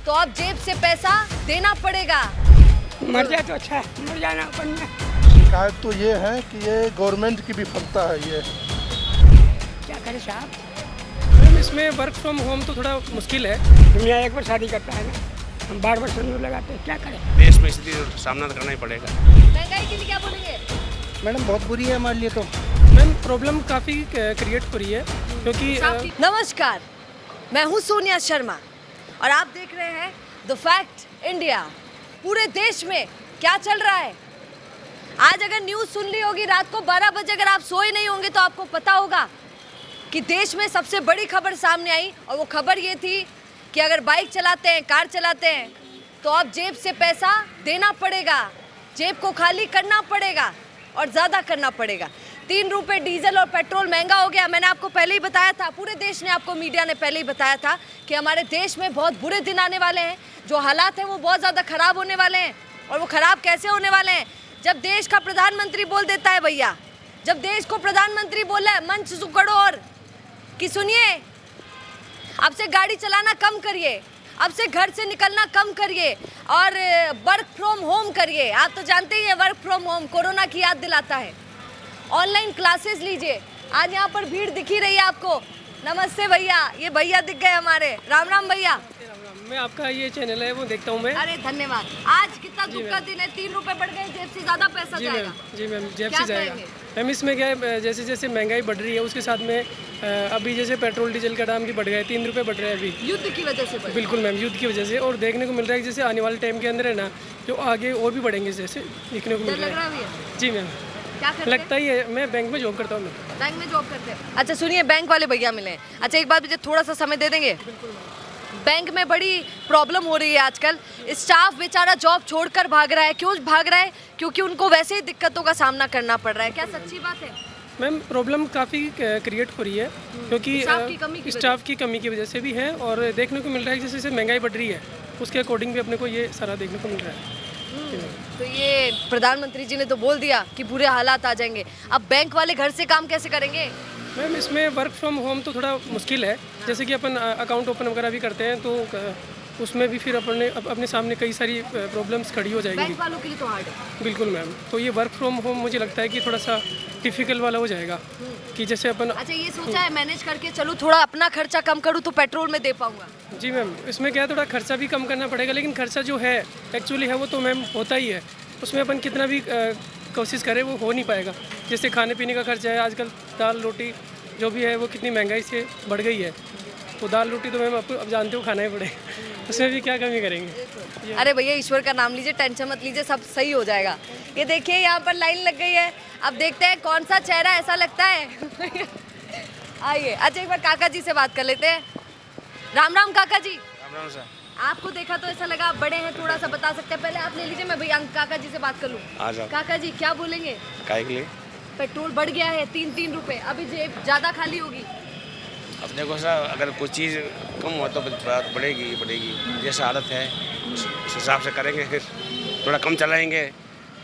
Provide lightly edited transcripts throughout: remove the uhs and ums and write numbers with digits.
तो अब जेब से पैसा देना पड़ेगा। मर जाए तो अच्छा है, मर जाना अपन में। शिकायत तो ये है कि ये गवर्नमेंट की विफलता है। ये क्या करें साहब, मैम इसमें वर्क फ्रॉम होम तो थोड़ा मुश्किल है। दुनिया एक बार शादी करता है ना, हम बार बार सिंदूर लगाते हैं, क्या करें। देश में स्थिति सामना करना ही पड़ेगा। महंगाई के लिए क्या बोलेंगे? मैडम बहुत बुरी है हमारे लिए तो। मैम प्रॉब्लम काफ़ी क्रिएट हो रही है क्योंकि नमस्कार, मैं हूं सोनिया शर्मा और आप देख रहे हैं द फैक्ट इंडिया। पूरे देश में क्या चल रहा है, आज अगर न्यूज़ सुन ली होगी रात को 12 बजे, अगर आप सोए नहीं होंगे तो आपको पता होगा कि देश में सबसे बड़ी खबर सामने आई और वो खबर ये थी कि अगर बाइक चलाते हैं, कार चलाते हैं तो अब जेब से पैसा देना पड़ेगा, जेब को खाली करना पड़ेगा और ज़्यादा करना पड़ेगा। 3 रुपये डीजल और पेट्रोल महंगा हो गया। मैंने आपको पहले ही बताया था, पूरे देश ने आपको, मीडिया ने पहले ही बताया था कि हमारे देश में बहुत बुरे दिन आने वाले हैं, जो हालात हैं वो बहुत ज़्यादा ख़राब होने वाले हैं। और वो ख़राब कैसे होने वाले हैं? जब देश का प्रधानमंत्री बोल देता है भैया, जब देश को प्रधानमंत्री बोला है मंच सुकड़ो और कि सुनिए अब से गाड़ी चलाना कम करिए, अब से घर से निकलना कम करिए और वर्क फ्रॉम होम करिए। आप तो जानते ही हैं वर्क फ्रॉम होम कोरोना की याद दिलाता है। ऑनलाइन क्लासेस लीजिए। आज यहाँ पर भीड़ दिख ही रही है आपको। नमस्ते भैया, ये भैया दिख गए हमारे। राम राम भैया। मैं आपका ये चैनल है वो देखता हूँ मैं। अरे धन्यवाद। आज कितना दुख का दिन है, 3 रुपए बढ़ गए, जेब से ज्यादा पैसा जाएगा। जी मैम, जेब क्या से जाएगा। करेंगे? मैम इसमें क्या है, जैसे जैसे महंगाई बढ़ रही है उसके साथ में अभी जैसे पेट्रोल डीजल का दाम भी बढ़ गया है, 3 रुपये बढ़ रहे हैं अभी। युद्ध की वजह से बढ़ गए। बिल्कुल मैम, युद्ध की वजह से। और देखने को मिल रहा है कि जैसे आने वाले टाइम के अंदर है ना, जो आगे और भी बढ़ेंगे जैसे देखने को मिल डर रहा लग रहा है। है भैया? जी मैम, क्या करते हैं? लगता ही है। मैं बैंक में जॉब करता हूँ मैं। बैंक में जॉब करते हैं। अच्छा सुनिए, बैंक वाले भैया मिले हैं। अच्छा एक बात मुझे थोड़ा सा समय दे देंगे? बैंक में बड़ी प्रॉब्लम हो रही है आजकल। स्टाफ बेचारा जॉब छोड़कर भाग रहा है। क्यों भाग रहा है? क्योंकि उनको वैसे ही दिक्कतों का सामना करना पड़ रहा है। क्या सच्ची बात है? मैम प्रॉब्लम काफ़ी क्रिएट हो रही है क्योंकि स्टाफ की कमी की वजह से भी है। और देखने को मिल रहा है कि जैसे जैसे महंगाई बढ़ रही है उसके अकॉर्डिंग भी अपने को ये सारा देखने को मिल रहा है। तो ये प्रधानमंत्री जी ने तो बोल दिया कि बुरे हालात आ जाएंगे। अब बैंक वाले घर से काम कैसे करेंगे? मैम इसमें वर्क फ्रॉम होम तो थोड़ा मुश्किल है। जैसे कि अपन अकाउंट ओपन वगैरह भी करते हैं तो उसमें भी फिर अपने सामने कई सारी प्रॉब्लम्स खड़ी हो जाएंगी। बैंक वालों के लिए तो हार्ड है। बिल्कुल मैम, तो ये वर्क फ्रॉम होम मुझे लगता है कि थोड़ा सा डिफिकल्ट वाला हो जाएगा कि जैसे अपन। अच्छा ये सोचा है मैनेज करके चलूँ, थोड़ा अपना खर्चा कम करूँ तो पेट्रोल में दे पाऊंगा। जी मैम, इसमें क्या है थोड़ा खर्चा भी कम करना पड़ेगा, लेकिन खर्चा जो है एक्चुअली है वो तो मैम होता ही है। उसमें अपन कितना भी कोशिश करें वो हो नहीं पाएगा। जैसे खाने पीने का खर्चा है, आजकल दाल रोटी जो भी है वो कितनी महंगाई से बढ़ गई है, तो दाल रोटी तो मैम अब जानते हो खाना ही पड़े, उसमें भी क्या कमी करेंगे। अरे भैया ईश्वर का नाम लीजिए, टेंशन मत लीजिए, सब सही हो जाएगा। ये देखिए यहाँ पर लाइन लग गई है। अब देखते हैं कौन सा चेहरा ऐसा लगता है। आइए। अच्छा एक बार काका जी से बात कर लेते हैं। राम राम काका जी। राम राम सर। आपको देखा तो ऐसा लगा आप बड़े हैं, थोड़ा सा बता सकते हैं? पहले आप ले लीजिए, मैं भैया काका जी से बात कर लूँ। काका जी क्या बोलेंगे? काय के लिए? पेट्रोल बढ़ गया है 3-3 रुपए, अभी जेब ज़्यादा खाली होगी। अब देखो सर, अगर कुछ चीज़ कम हो तो बात बढ़ेगी। जैसा हालत है उस हिसाब से करेंगे, फिर थोड़ा कम चलाएंगे।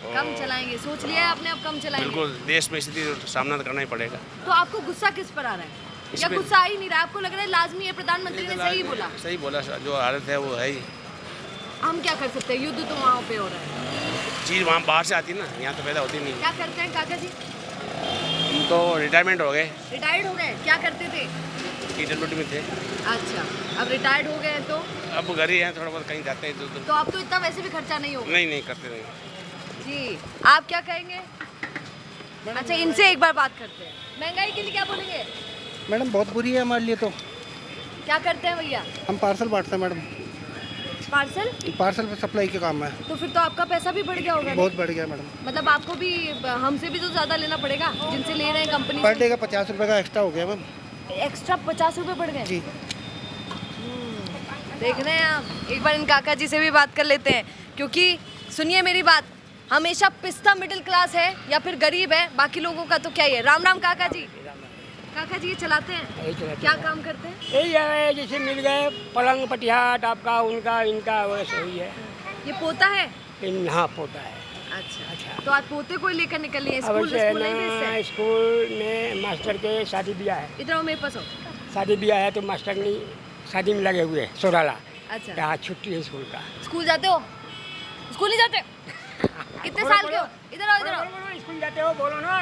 कम चलाएंगे, सोच लिया है आपने? अब कम चलाएंगे। बिल्कुल, देश में स्थिति सामना करना ही पड़ेगा। तो आपको गुस्सा किस पर आ रहा है? या गुस्सा आ ही नहीं रहा? आपको लग रहा है लाजमी है, प्रधानमंत्री ने सही बोला? सही बोला सर, जो हालत है वो है ही। हम क्या कर सकते हैं? युद्ध तो वहाँ पे हो रहा है। चीज़ वहाँ बाहर से आती है ना, यहाँ तो पैदा होती नहीं। क्या करते हैं काका जी? हम तो रिटायरमेंट हो गए। रिटायर्ड हो गए? क्या करते थे? PWD में थे। अच्छा, अब रिटायर्ड हो गए तो अब घर ही हैं, थोड़ा बहुत कहीं जाते हैं तो अब तो इतना वैसे भी खर्चा नहीं होगा। नहीं करते नहीं। जी आप क्या कहेंगे? अच्छा इनसे एक बार बात करते हैं। महंगाई के लिए क्या बोलेंगे? मैडम बहुत बुरी है हमारे लिए तो। क्या करते हैं भैया? हम पार्सल बांटते हैं मैडम। पार्सल पे सप्लाई का काम है। तो फिर तो आपका पैसा भी बढ़ गया होगा। बहुत बढ़ गया मैडम। मतलब आपको भी हमसे भी तो ज़्यादा लेना पड़ेगा जिनसे ले रहे हैं कंपनी पर डे का 50 रुपये का एक्स्ट्रा हो गया मैम। एक्स्ट्रा 50 रुपये बढ़ गए जी। देख रहे हैं आप। एक बार इन काका जी से भी बात कर लेते हैं, क्योंकि सुनिए मेरी बात, हमेशा पिस्ता मिडिल क्लास है या फिर गरीब है, बाकी लोगों का तो क्या ही है। राम राम काका जी। काका जी ये चलाते हैं? क्या काम करते हैं? यही है, जैसे मिल गए पलंग पटियाट आपका उनका इनका वैसे ही है। ये पोता है? हाँ पोता है। अच्छा तो आज पोते को लेकर निकली है? अब से स्कूल नहीं भेजते हैं? स्कूल में मास्टर के शादी ब्याह है। इधर आओ मेरे पास आओ। शादी ब्याह है तो मास्टर ने शादी में लगे हुए हैं, सोराला अच्छा। यहाँ छुट्टी है स्कूल का। स्कूल जाते हो? स्कूल नहीं जाते? कितने साल के हो? इधर आओ, इधर आओ। स्कूल जाते हो, बोलो ना।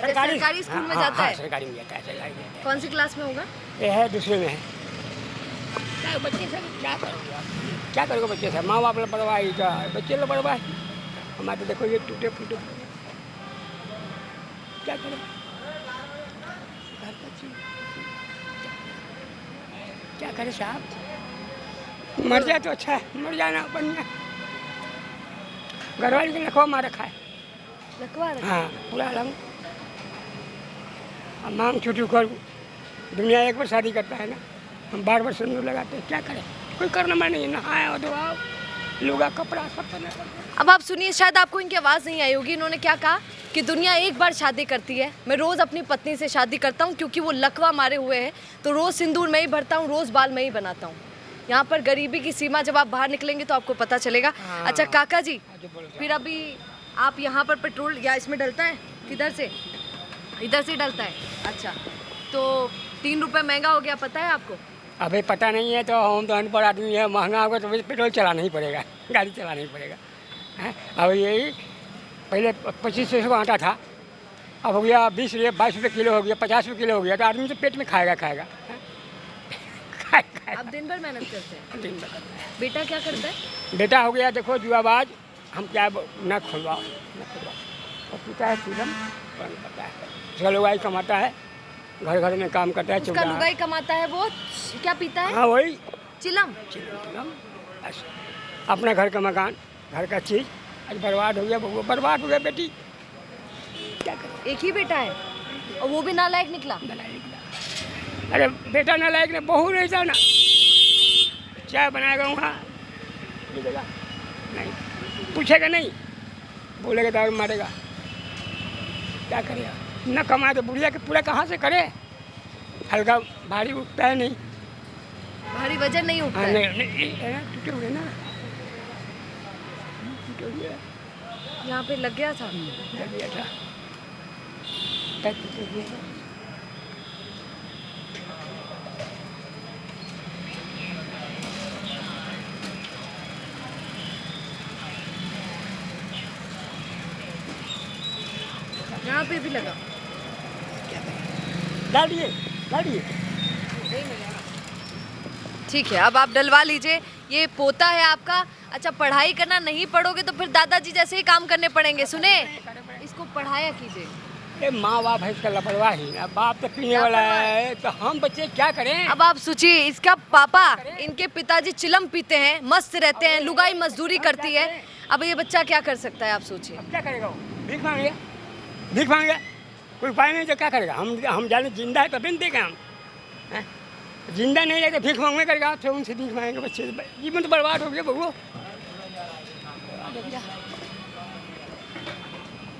सरकारी स्कूल में जाता है? सरकारी में जाता है, सरकारी में जाता है। कौन सी क्लास में होगा? ये है दूसरे में है। क्या बच्चे सब क्या करोगे आप? क्या करोगे बच्चे सब? माँ बाप लोग पढ़वाई का, बच्चे लोग पढ़वाए। हमारे तो देखो ये टूटे फूटे, क्या करें? क्या करें साहब? मर जाए तो अच्छा है, मर जाना बढ़िया। घर वाले के लखवा मार रखा है। लखवा रखा? हाँ, पूरा रंग। अब मांग छुट्टी कर, दुनिया एक बार शादी करता है ना, हम बार बार सिंदूर लगाते हैं, क्या करें? कोई करना मैं नहीं, नहाया धोआ, लुगा कपड़ा सब पहना। अब आप सुनिए, शायद आपको इनकी आवाज़ नहीं आई होगी। इन्होंने क्या कहा कि दुनिया एक बार शादी करती है, मैं रोज़ अपनी पत्नी से शादी करता हूँ क्योंकि वो लकवा मारे हुए हैं, तो रोज़ सिंदूर मैं ही भरता हूँ, रोज़ बाल मैं ही बनाता हूँ। यहाँ पर गरीबी की सीमा जब आप बाहर निकलेंगे तो आपको पता चलेगा। अच्छा काका जी, फिर अभी आप यहाँ पर पेट्रोल या इसमें डलता है? किधर से? इधर से डलता है। अच्छा, तो 3 रुपये महंगा हो गया, पता है आपको? अभी पता नहीं है, तो हम तो अनपढ़ आदमी है, महंगा होगा तो पेट्रोल चलाना ही पड़ेगा, गाड़ी चलाना ही पड़ेगा। अब यही पहले 25 का आटा था, अब हो गया 20 रुपये 22 रुपये किलो हो गया, 50 रुपये किलो हो गया, तो आदमी तो पेट में खाएगा। आप दिन भर मेहनत करते हैं? दिन भर। बेटा क्या करता है? बेटा हो गया देखो जुआबाज, हम क्या न खुलवाओ न खुलवाओ, और पिता है चिलम, पता है उसका लुगाई कमाता है, घर घर में काम करता है। उसका लुगाई कमाता है, वो क्या पीता है? हाँ वही चिलम। चिलम बस। अपना घर का मकान, घर का चीज़ आज बर्बाद हो गया, बहू बर्बाद हो गया। बेटी क्या करे? एक ही बेटा है और वो भी नालायक निकला? अरे बेटा नालायक ने, बहू नहीं था ना, चाय बनाएगा वहाँ मिलेगा नहीं, पूछेगा नहीं, बोलेगा दारू मारेगा, क्या करेगा? न कमाए तो बुढ़िया के पूरा कहाँ से करे? हल्का भारी उठता है नहीं, भारी वजन नहीं उठता है। नहीं टूटे हुए ना, टूटे हुए यहाँ पे लग गया था? लग गया था। यहाँ पे भी लगा? डालिए डालिए। ठीक है, अब आप डलवा लीजिए। ये पोता है आपका। अच्छा, पढ़ाई करना नहीं पढ़ोगे तो फिर दादाजी जैसे ही काम करने पड़ेंगे। सुने, इसको पढ़ाया कीजिए। ये माँ बाप है इसका लापरवाही, अब बाप तो पीने वाला है, तो हम बच्चे क्या करें? अब आप सोचिए, इसका पापा, इनके पिताजी चिलम पीते हैं, मस्त रहते हैं, लुगाई मजदूरी करती है, अब ये बच्चा क्या कर सकता है? आप सोचिए। अब क्या करेगा वो? भीख मांगेगा, भीख मांगेगा, कोई उपाय नहीं तो क्या करेगा? हम जाने जिंदा है तो बिन देगा, हम जिंदा नहीं है तो भीख मांगने करेगा, फिर उनसे भीख मांगेंगे। बच्चे जीवन तो बर्बाद हो गया बहू।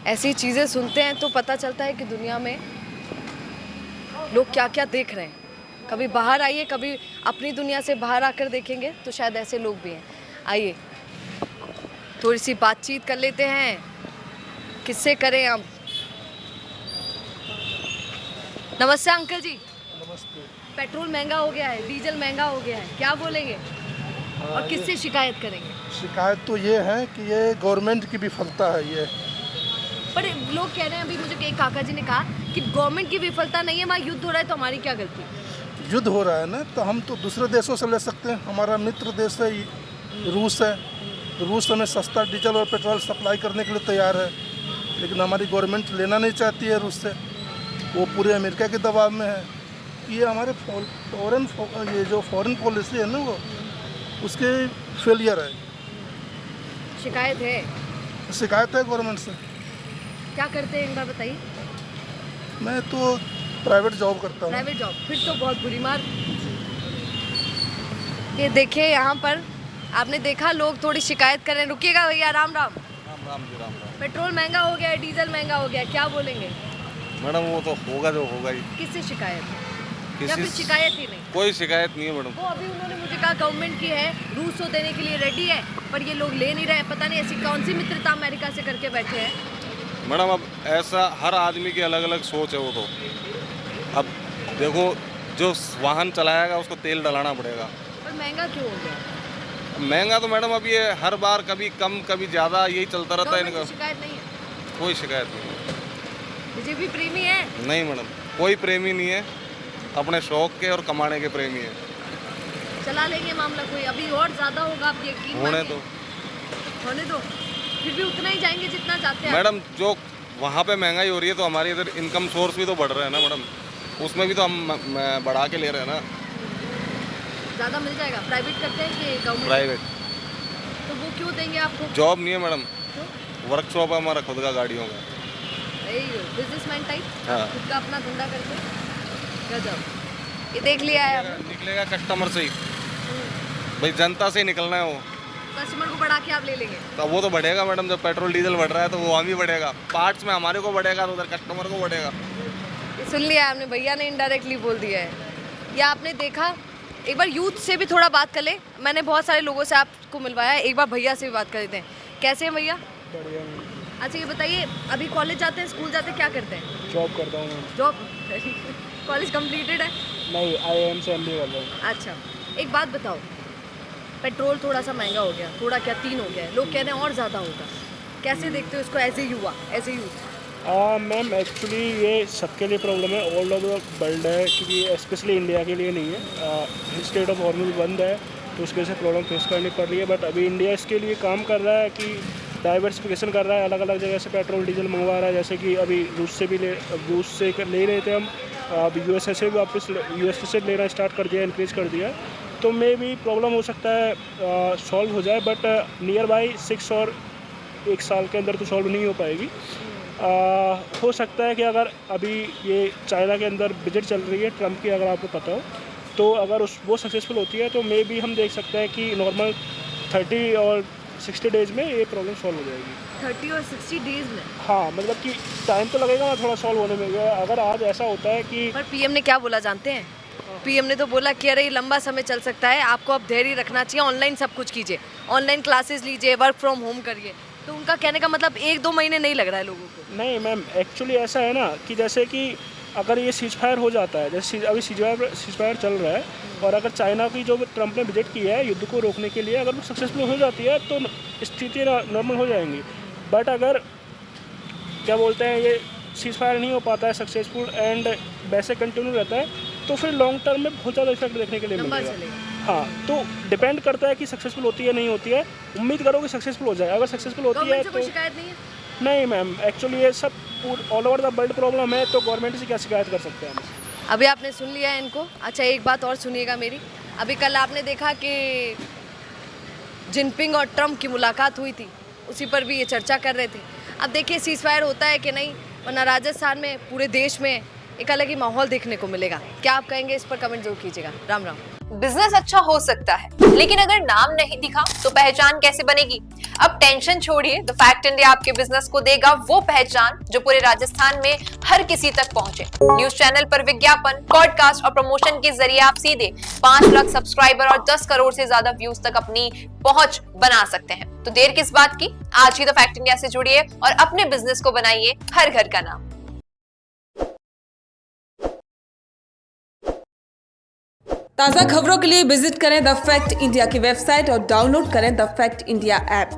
ऐसी चीज़ें सुनते हैं तो पता चलता है कि दुनिया में लोग क्या क्या देख रहे हैं। कभी बाहर आइए, कभी अपनी दुनिया से बाहर आकर देखेंगे तो शायद ऐसे लोग भी हैं। आइए थोड़ी सी बातचीत कर लेते हैं, किससे करें हम? नमस्ते अंकल जी। नमस्ते। पेट्रोल महंगा हो गया है, डीजल महंगा हो गया है, क्या बोलेंगे और किससे शिकायत करेंगे? शिकायत तो ये है कि ये गवर्नमेंट की विफलता है ये। पर लोग कह रहे हैं, अभी मुझे एक काका जी ने कहा कि गवर्नमेंट की विफलता नहीं है, वहाँ युद्ध हो रहा है तो हमारी क्या गलती? युद्ध हो रहा है ना, तो हम तो दूसरे देशों से ले सकते हैं। हमारा मित्र देश है रूस है, रूस हमें सस्ता डीजल और पेट्रोल सप्लाई करने के लिए तैयार है, लेकिन हमारी गवर्नमेंट लेना नहीं चाहती है रूस से। वो पूरे अमेरिका के दबाव में है। ये हमारे ये जो फॉरेन पॉलिसी है ना, वो उसके फेलियर है। शिकायत है? शिकायत है गवर्नमेंट से। क्या करते हैं एक बार बताइए। मैं तो प्राइवेट जॉब करता हूँ। Private job? फिर तो बहुत बुरी मार। ये देखिए यहाँ पर आपने देखा, लोग थोड़ी शिकायत कर रहे हैं। रुकिएगा भैया, राम राम। राम राम जी, राम राम। पेट्रोल महंगा हो गया है, डीजल महंगा हो गया है, क्या बोलेंगे? मैडम वो तो होगा जो होगा ही। किससे शिकायत है? या किसी फिर शिकायत ही नहीं? कोई शिकायत नहीं है मैडम। वो अभी उन्होंने मुझे कहा गवर्नमेंट की है, रूस को देने के लिए रेडी है, पर ये लोग ले नहीं रहे। पता नहीं ऐसी कौन सी मित्रता अमेरिका से करके बैठे हैं। मैडम अब ऐसा हर आदमी की अलग अलग सोच है। वो तो अब देखो, जो वाहन चलाएगा उसको तेल डलाना पड़ेगा। पर महंगा क्यों हो गया? महंगा तो मैडम अब ये हर बार कभी कम कभी ज़्यादा यही चलता रहता है गवर्नमेंट इनका। से शिकायत नहीं है? कोई शिकायत नहीं बीजेपी प्रेमी है? नहीं मैडम, कोई प्रेमी नहीं है, अपने शौक के और कमाने के प्रेमी है। चला लेंगे मामला कोई, अभी और ज्यादा होगा, आप यकीन होने मानिए। दो होने दो, फिर भी उतना ही जाएंगे जितना चाहते हैं। मैडम, जो वहाँ पे महंगाई हो रही है तो हमारी इधर इनकम सोर्स भी तो बढ़ रहा है ना मैडम, उसमें भी तो हम बढ़ा के ले रहे हैं ना। ज्यादा मिल जाएगा? प्राइवेट करते हैं कि गवर्नमेंट? प्राइवेट तो वो क्यों देंगे आपको? जॉब नहीं है मैडम, क्यों? वर्कशॉप है हमारा खुद का गाड़ियों का। बिजनेसमैन टाइप, हाँ। खुद का अपना धंधा करके। गजब, ये देख लिया है आपने? निकलेगा कस्टमर से ही, भाई जनता से ही निकलना है वो। कस्टमर को बढ़ा के आप ले लेंगे? तो वो तो बढ़ेगा मैडम, जब पेट्रोल डीजल बढ़ रहा है तो वो हम ही बढ़ेगा, पार्ट्स में हमारे को बढ़ेगा तो उधर कस्टमर को बढ़ेगा। ये सुन लिया आपने, भैया ने इनडायरेक्टली बोल दिया है। या आपने देखा, एक बार यूथ से भी थोड़ा बात कर ले। मैंने बहुत सारे लोगों से आपको मिलवाया है, एक बार भैया से भी बात कर लेते हैं। कैसे हैं भैया? बढ़िया। अच्छा ये बताइए, अभी कॉलेज जाते हैं, स्कूल जाते हैं, क्या करते हैं? जॉब करता हूँ मैं। जॉब? कॉलेज कंप्लीटेड है? नहीं, IIM से MBA कर रहा हूँ। अच्छा, एक बात बताओ, पेट्रोल थोड़ा सा महंगा हो गया, थोड़ा क्या 3 हो गया है, लोग कह रहे हैं और ज़्यादा होगा, कैसे देखते हो इसको एज ए युवा, as a youth? Ma'am actually ये सबके लिए प्रॉब्लम है, ऑल ओवर वर्ल्ड है, क्योंकि स्पेशली इंडिया के लिए नहीं है। स्टेट ऑफ हॉर्मुज बंद है तो उसकी वजह से प्रॉब्लम फेस करनी पड़ रही है, बट अभी इंडिया इसके लिए काम कर रहा है कि डाइवर्सिफिकेशन कर रहा है, अलग अलग जगह से पेट्रोल डीजल मंगवा रहा है। जैसे कि अभी रूस से ले रहे थे हम, अब USA से भी वापस USA से लेना स्टार्ट कर दिया, इंक्रीज़ कर दिया। तो मे भी प्रॉब्लम हो सकता है सॉल्व हो जाए, बट नियर बाई 6 और 1 साल के अंदर तो सॉल्व नहीं हो पाएगी। हो सकता है कि अगर अभी ये चाइना के अंदर विजिट चल रही है ट्रम्प की, अगर आपको पता हो, तो अगर वो सक्सेसफुल होती है तो मे भी हम देख सकते हैं कि नॉर्मल 30 और 60 डेज़ में ये प्रॉब्लम सॉल्व हो जाएगी। 30 और 60 डेज में? हाँ, मतलब कि टाइम तो लगेगा ना थोड़ा सॉल्व होने में। अगर आज ऐसा होता है कि पर पीएम ने क्या बोला जानते हैं? पीएम ने तो बोला कि अरे ये लंबा समय चल सकता है, आपको अब धैर्य रखना चाहिए, ऑनलाइन सब कुछ कीजिए, ऑनलाइन क्लासेस लीजिए, वर्क फ्रॉम होम करिए। तो उनका कहने का मतलब 1-2 महीने नहीं लग रहा है लोगों को। नहीं मैम, एक्चुअली ऐसा है ना कि जैसे कि अगर ये सीज फायर हो जाता है, जैसे अभी सीज फायर चल रहा है, और अगर चाइना की जो ट्रम्प ने विजिट की है युद्ध को रोकने के लिए, अगर वो सक्सेसफुल हो जाती है तो स्थिति नॉर्मल हो जाएंगी। बट अगर क्या बोलते हैं ये सीज फायर नहीं हो पाता है सक्सेसफुल एंड वैसे कंटिन्यू रहता है, तो फिर लॉन्ग टर्म में बहुत ज़्यादा इफेक्ट देखने के लिए लंबा मिलेगा। चलेगा। हाँ, तो डिपेंड करता है कि सक्सेसफुल होती है नहीं होती है। उम्मीद करो कि सक्सेसफुल हो जाए। अगर सक्सेसफुल होती है गवर्नमेंट से तो कोई शिकायत नहीं है? नहीं मैम, एक्चुअली ये सब all over the world problem है, तो गवर्नमेंट से क्या शिकायत कर सकते हैं हम? अभी आपने सुन लिया है इनको। अच्छा एक बात और सुनिएगा मेरी, अभी कल आपने देखा कि जिनपिंग और ट्रम्प की मुलाकात हुई थी, उसी पर भी ये चर्चा कर रहे थे। अब देखिए सीज फायर होता है कि नहीं, वरना राजस्थान में पूरे देश में एक अलग ही माहौल देखने को मिलेगा। क्या आप कहेंगे इस पर कमेंट जरूर कीजिएगा। राम राम। बिजनेस अच्छा हो सकता है, लेकिन अगर नाम नहीं दिखा तो पहचान कैसे बनेगी? अब टेंशन छोड़िए, द फैक्ट इंडिया आपके बिजनेस को देगा वो पहचान जो पूरे राजस्थान में हर किसी तक पहुंचे। न्यूज चैनल पर विज्ञापन, पॉडकास्ट और प्रमोशन के जरिए आप सीधे 5 लाख सब्सक्राइबर और 10 करोड़ से ज्यादा व्यूज तक अपनी पहुंच बना सकते हैं। तो देर किस बात की, आज ही द फैक्ट इंडिया से जुड़िए और अपने बिजनेस को बनाइए हर घर का नाम। ताज़ा खबरों के लिए विजिट करें द फैक्ट इंडिया की वेबसाइट और डाउनलोड करें द फैक्ट इंडिया ऐप।